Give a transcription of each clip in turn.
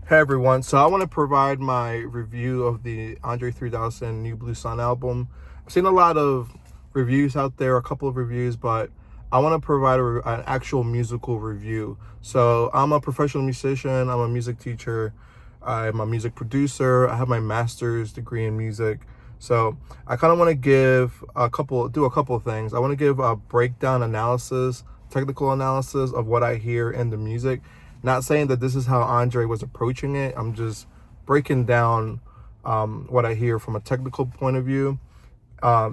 Hey everyone, so I want to provide my review of the Andre 3000 New Blue Sun album. I've seen a lot of reviews out there, a couple of reviews, but I want to provide an actual musical review. So I'm a professional musician, I'm a music teacher, I'm a music producer, I have my master's degree in music. So I kind of want to do a couple of things. I want to give a breakdown analysis, technical analysis of what I hear in the music. Not saying that this is how Andre was approaching it. I'm just breaking down what I hear from a technical point of view.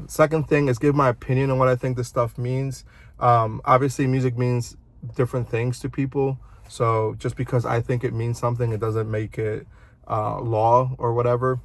Second thing is give my opinion on what I think this stuff means. Obviously, music means different things to people. So just because I think it means something, it doesn't make it law or whatever.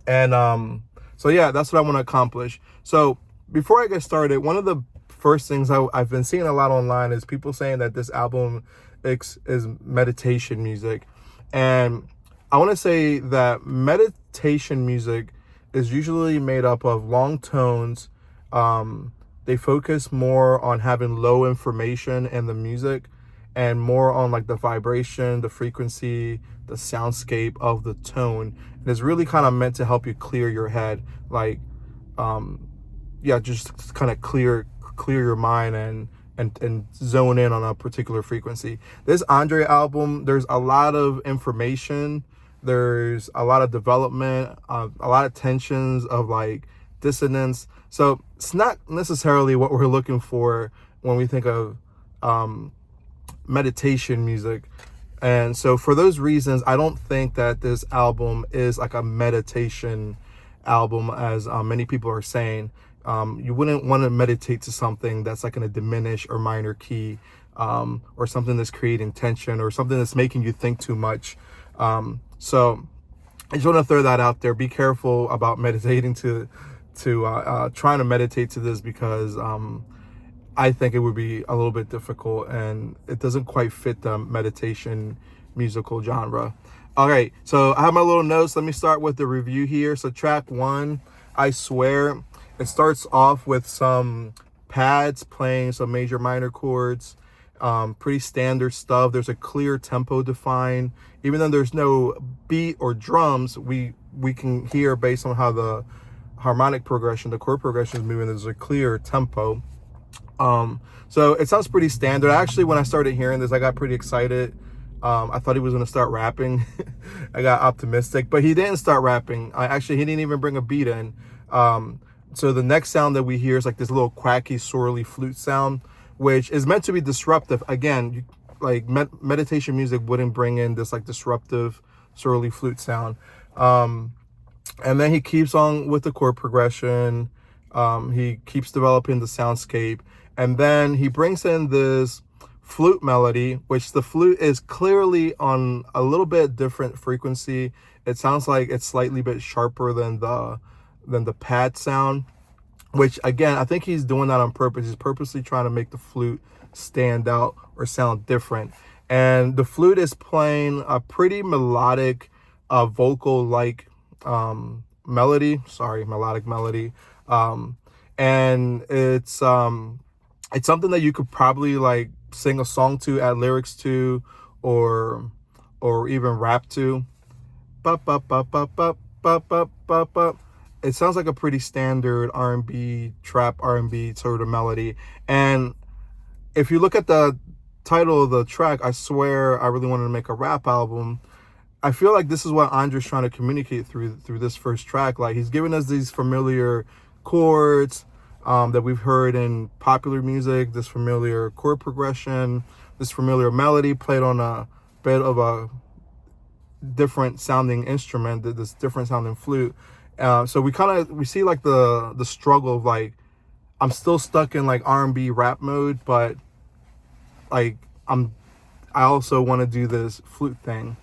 And so yeah, that's what I want to accomplish. So before I get started, one of the first things I've been seeing a lot online is people saying that this album is meditation music. And I want to say that meditation music is usually made up of long tones. They focus more on having low information in the music and more on like the vibration, the frequency, the soundscape of the tone. And it's really kind of meant to help you clear your head, like yeah, just kind of clear your mind and zone in on a particular frequency. This Andre album, there's a lot of information, there's a lot of development, a lot of tensions of like dissonance. So it's not necessarily what we're looking for when we think of meditation music. And so for those reasons, I don't think that this album is like a meditation album, as many people are saying. You wouldn't want to meditate to something that's like in a diminished or minor key, or something that's creating tension or something that's making you think too much. So I just want to throw that out there. Be careful about meditating to trying to meditate to this, because I think it would be a little bit difficult and it doesn't quite fit the meditation musical genre. All right, so I have my little notes. Let me start with the review here. So track one, I Swear. It starts off with some pads playing some major minor chords. Pretty standard stuff. There's a clear tempo defined. Even though there's no beat or drums, we can hear based on how the harmonic progression, the chord progression is moving, there's a clear tempo. So it sounds pretty standard. Actually, when I started hearing this, I got pretty excited. I thought he was going to start rapping. I got optimistic, but he didn't start rapping. He didn't even bring a beat in. So the next sound that we hear is like this little quacky, swirly flute sound, which is meant to be disruptive. Again, meditation music wouldn't bring in this like disruptive, swirly flute sound. And then he keeps on with the chord progression. He keeps developing the soundscape. And then he brings in this flute melody, which the flute is clearly on a little bit different frequency. It sounds like it's slightly bit sharper than the pad sound, which again, I think he's doing that on purpose. He's purposely trying to make the flute stand out or sound different. And the flute is playing a pretty melodic, vocal-like melodic melody. And it's something that you could probably like sing a song to, add lyrics to, or even rap to. Bup, bup, bup, bup, bup, bup, bup, bup, bup. It sounds like a pretty standard R&B, trap R&B sort of melody. And if you look at the title of the track, I Swear I Really Wanted to Make a Rap Album, I feel like this is what Andre's trying to communicate through this first track. Like, he's giving us these familiar chords that we've heard in popular music, this familiar chord progression, this familiar melody played on a bit of a different sounding instrument, this different sounding flute. So we see like the struggle of like, I'm still stuck in like R&B rap mode, but like I also want to do this flute thing.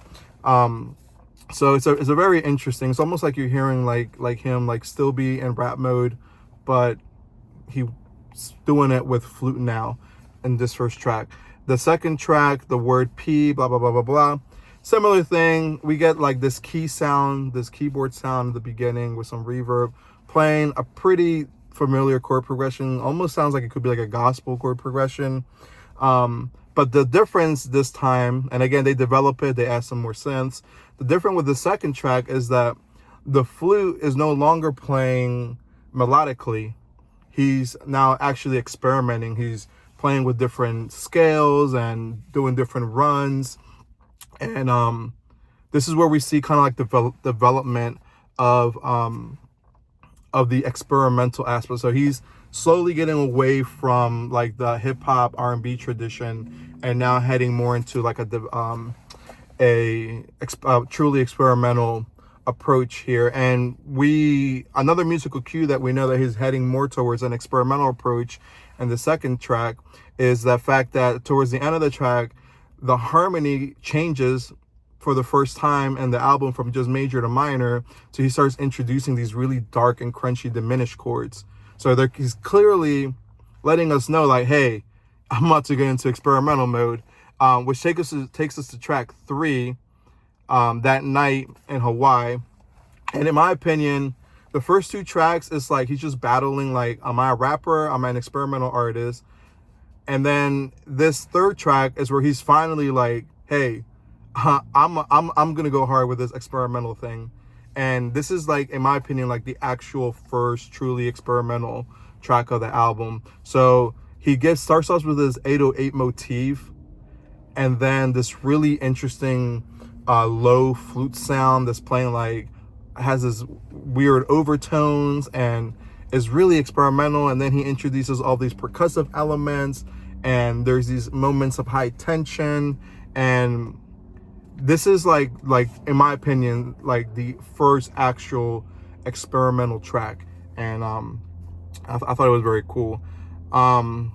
So it's a very interesting. It's almost like you're hearing like him like still be in rap mode, but he's doing it with flute now in this first track. The second track, the word P, blah blah blah blah blah. Similar thing. We get like this key sound, this keyboard sound at the beginning with some reverb, playing a pretty familiar chord progression. Almost sounds like it could be like a gospel chord progression. But But the difference this time, and again, they develop it, they add some more synths. The difference with the second track is that the flute is no longer playing melodically. He's now actually experimenting. He's playing with different scales and doing different runs. And this is where we see kind of like the development of the experimental aspect. So he's slowly getting away from like the hip hop R&B tradition and now heading more into like a truly experimental approach here. And another musical cue that we know that he's heading more towards an experimental approach in the second track is the fact that towards the end of the track, the harmony changes for the first time in the album from just major to minor. So he starts introducing these really dark and crunchy diminished chords. So he's clearly letting us know like, hey, I'm about to get into experimental mode, which takes us to track 3, That Night in Hawaii. And in my opinion, the first 2 tracks is like he's just battling like, am I a rapper? Am I an experimental artist? And then this third track is where he's finally like, hey, I'm gonna go hard with this experimental thing. And this is like, in my opinion, like the actual first truly experimental track of the album. So he starts off with this 808 motif, and then this really interesting low flute sound that's playing like, has this weird overtones and is really experimental. And then he introduces all these percussive elements, and there's these moments of high tension. And this is like in my opinion, like the first actual experimental track. And I thought it was very cool. Then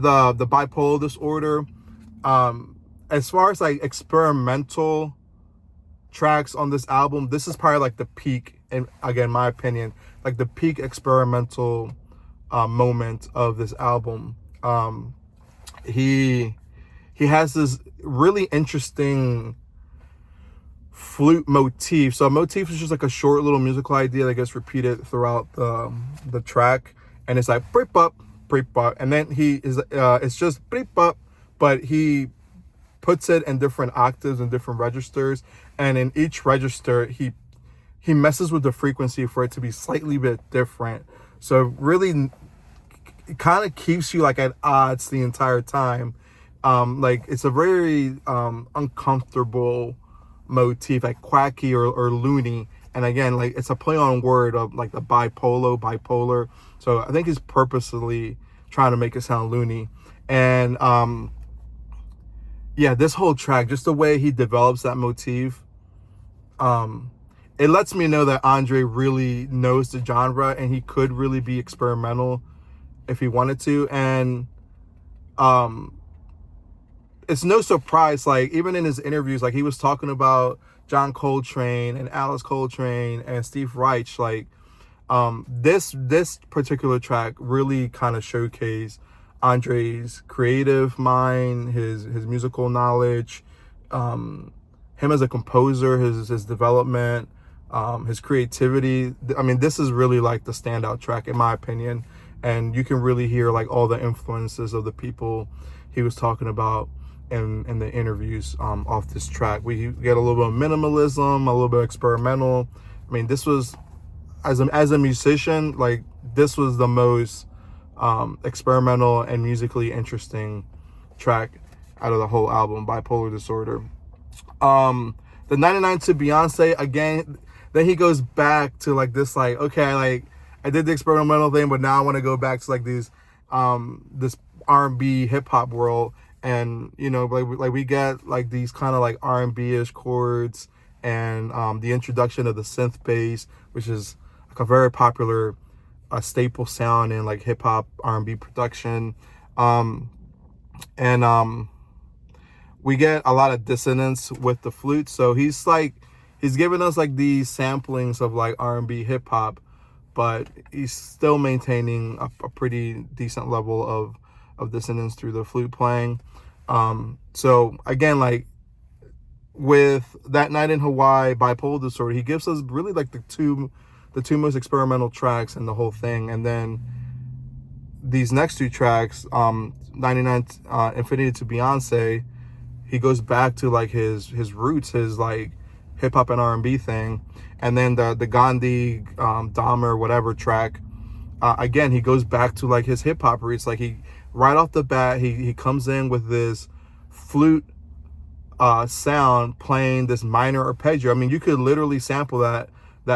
the Bipolar Disorder, as far as like experimental tracks on this album, this is probably like the peak, and again, my opinion, like the peak experimental moment of this album. He has this really interesting flute motif. So a motif is just like a short little musical idea that gets repeated throughout the track, and it's like break up, and then it's just break up, but he puts it in different octaves and different registers, and in each register he messes with the frequency for it to be slightly bit different. So really it kind of keeps you like at odds the entire time. Like it's a very uncomfortable motif, like quacky or loony. And again, like it's a play on word of like the bipolar. So I think he's purposely trying to make it sound loony. And yeah, this whole track, just the way he develops that motif, it lets me know that Andre really knows the genre and he could really be experimental if he wanted to. And it's no surprise, like even in his interviews, like he was talking about John Coltrane and Alice Coltrane and Steve Reich. Like this particular track really kind of showcased Andre's creative mind, his musical knowledge, him as a composer, his development, his creativity. I mean, this is really like the standout track in my opinion, and you can really hear like all the influences of the people he was talking about in the interviews off this track. We get a little bit of minimalism, a little bit of experimental. I mean, this was, as a musician, like this was the most experimental and musically interesting track out of the whole album, Bipolar Disorder. The 99 to Beyonce, again, then he goes back to like this, like, okay, like I did the experimental thing, but now I want to go back to like these this R&B hip hop world. And you know, like we get like these kind of like R&B-ish chords, and the introduction of the synth bass, which is like a very popular staple sound in like hip hop R&B production. We get a lot of dissonance with the flute. So he's giving us like these samplings of like R&B hip hop, but he's still maintaining a pretty decent level of dissonance through the flute playing. So again, like with That Night in Hawaii, Bipolar Disorder, he gives us really like the two most experimental tracks in the whole thing. And then these next two tracks, 99 Infinity to Beyonce, he goes back to like his roots, his like hip hop and R&B thing. And then the Gandhi Dahmer whatever track, again, he goes back to like his hip hop roots. Like he right off the bat, he comes in with this flute sound playing this minor arpeggio. I mean, you could literally sample that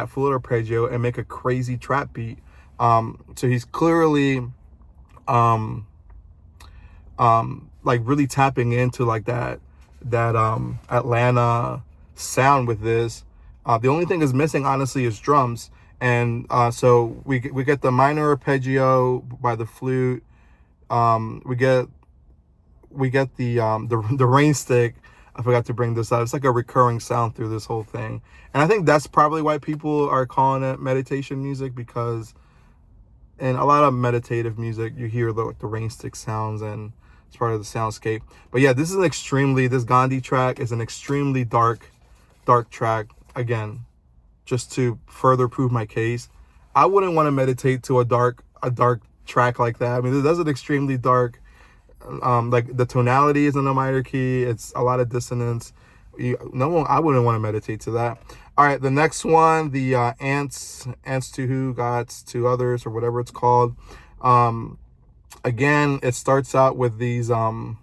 flute arpeggio and make a crazy trap beat. So he's clearly like really tapping into like that Atlanta sound with this. The only thing is missing, honestly, is drums. And so we get the minor arpeggio by the flute. We get the rain stick. I forgot to bring this up. It's like a recurring sound through this whole thing. And I think that's probably why people are calling it meditation music, because in a lot of meditative music, you hear the rain stick sounds, and it's part of the soundscape. But yeah, this Gandhi track is an extremely dark track. Again, just to further prove my case, I wouldn't want to meditate to a dark track like that. I mean, that's an extremely dark, like the tonality is in a minor key. It's a lot of dissonance. I wouldn't want to meditate to that. All right, the next one, the Ants to Who Gots to Others, or whatever it's called. Again, it starts out with these the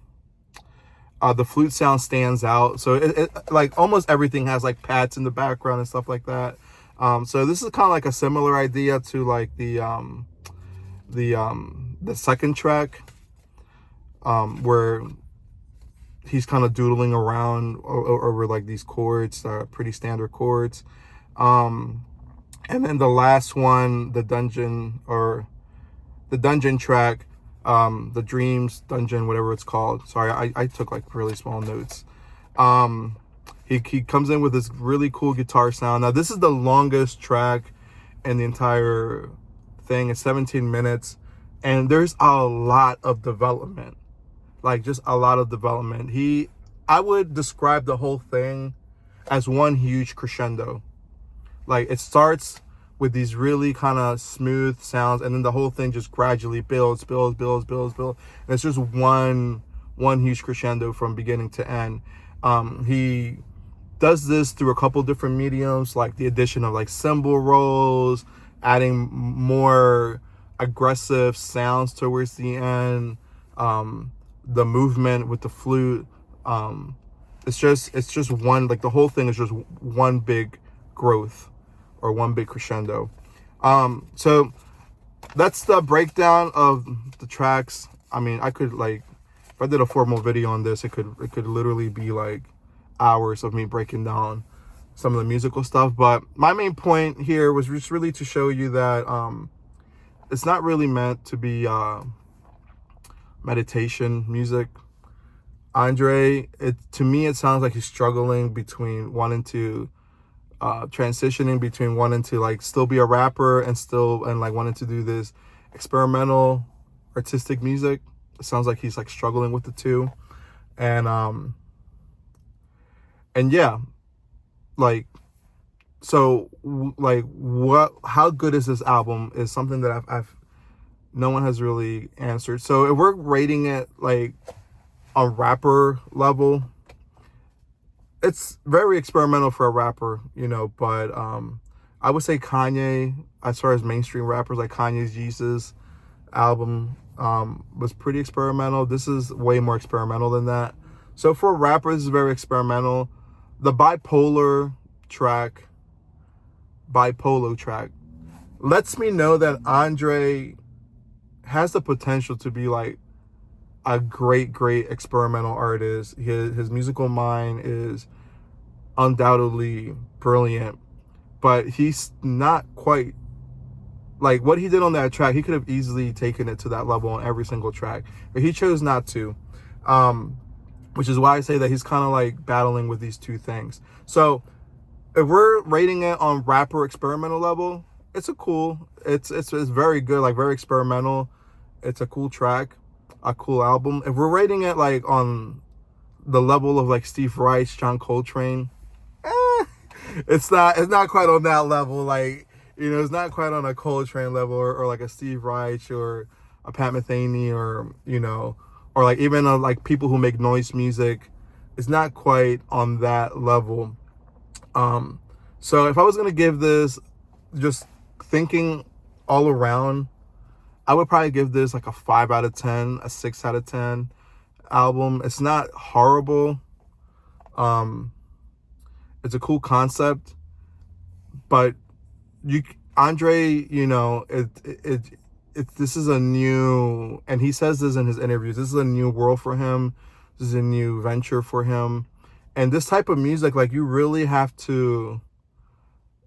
flute sound stands out. So it like almost everything has like pads in the background and stuff like that. So this is kind of like a similar idea to like the second track, where he's kind of doodling around over like these chords, pretty standard chords. And then the last one, the dungeon track, the Dreams Dungeon, whatever it's called. Sorry, I took like really small notes. He comes in with this really cool guitar sound. Now this is the longest track in the entire thing. It's 17 minutes, and there's a lot of development. Like just a lot of development. I would describe the whole thing as one huge crescendo. Like it starts with these really kind of smooth sounds, and then the whole thing just gradually builds. And it's just one huge crescendo from beginning to end. He does this through a couple different mediums, like the addition of like cymbal rolls, adding more aggressive sounds towards the end, the movement with the flute. It's just one, like the whole thing is just one big growth, or one big crescendo. So that's the breakdown of the tracks. I mean, I could like, if I did a formal video on this, it could literally be like hours of me breaking down some of the musical stuff. But my main point here was just really to show you that it's not really meant to be meditation music. Andre, to me, it sounds like he's struggling between wanting to transitioning between wanting to like still be a rapper and like wanting to do this experimental artistic music. It sounds like he's like struggling with the two. And yeah, like, so like how good is this album is something that I've no one has really answered. So if we're rating it like on rapper level, it's very experimental for a rapper, but I would say Kanye, as far as mainstream rappers, like Kanye's Jesus album was pretty experimental. This is way more experimental than that. So for rappers, this is very experimental. The Bipolo track lets me know that Andre has the potential to be like a great experimental artist. His musical mind is undoubtedly brilliant, but he's not quite like what he did on that track. He could have easily taken it to that level on every single track, but he chose not to, which is why I say that he's kind of like battling with these two things. So if we're rating it on rapper experimental level, it's very good, like very experimental. It's a cool track, a cool album. If we're rating it like on the level of like Steve Reich, John Coltrane, it's not quite on that level. Like, it's not quite on a Coltrane level or like a Steve Reich or a Pat Metheny or or like even like people who make noise music. It's not quite on that level. So if I was gonna give this, just thinking all around, I would probably give this like a 5 out of 10, a 6 out of 10 album. It's not horrible. It's a cool concept, but Andre, this is a new, and he says this in his interviews, this is a new world for him. This is a new venture for him. And this type of music, like, you really have to,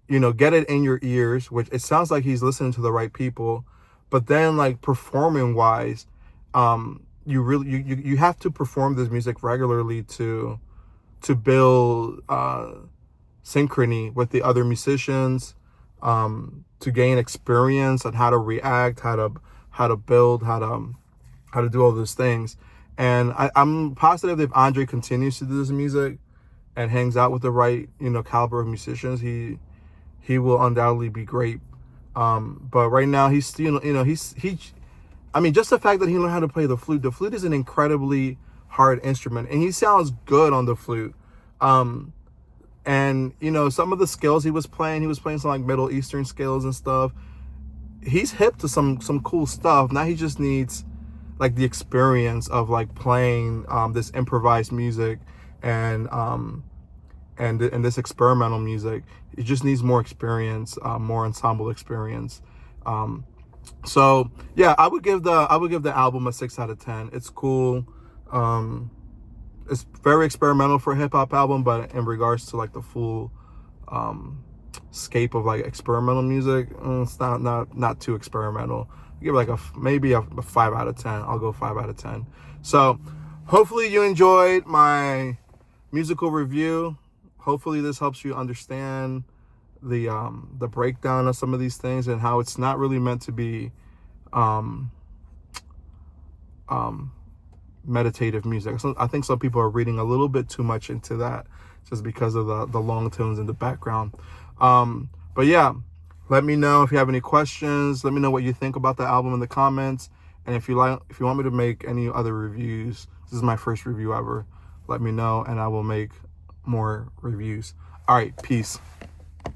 get it in your ears, which it sounds like he's listening to the right people. But then, like, performing wise, you have to perform this music regularly to build synchrony with the other musicians, to gain experience on how to react, how to build, how to do all those things. And I'm positive that if Andre continues to do this music and hangs out with the right, caliber of musicians, he will undoubtedly be great. But right now he's, I mean, just the fact that he learned how to play the flute. The flute is an incredibly hard instrument, and he sounds good on the flute. And some of the scales he was playing some like Middle Eastern scales and stuff. He's hip to some cool stuff. Now he just needs like the experience of like playing this improvised music and this experimental music. It just needs more experience, more ensemble experience. So yeah, I would give the album a 6 out of 10. It's cool. It's very experimental for a hip hop album, but in regards to like the full scape of like experimental music, it's not too experimental. I give it like maybe a 5 out of 10. I'll go 5 out of 10. So hopefully you enjoyed my musical review. Hopefully this helps you understand the breakdown of some of these things and how it's not really meant to be meditative music. So I think some people are reading a little bit too much into that just because of the long tones in the background. But yeah, let me know if you have any questions. Let me know what you think about the album in the comments. And if you want me to make any other reviews, this is my first review ever, let me know and I will make more reviews. All right, peace.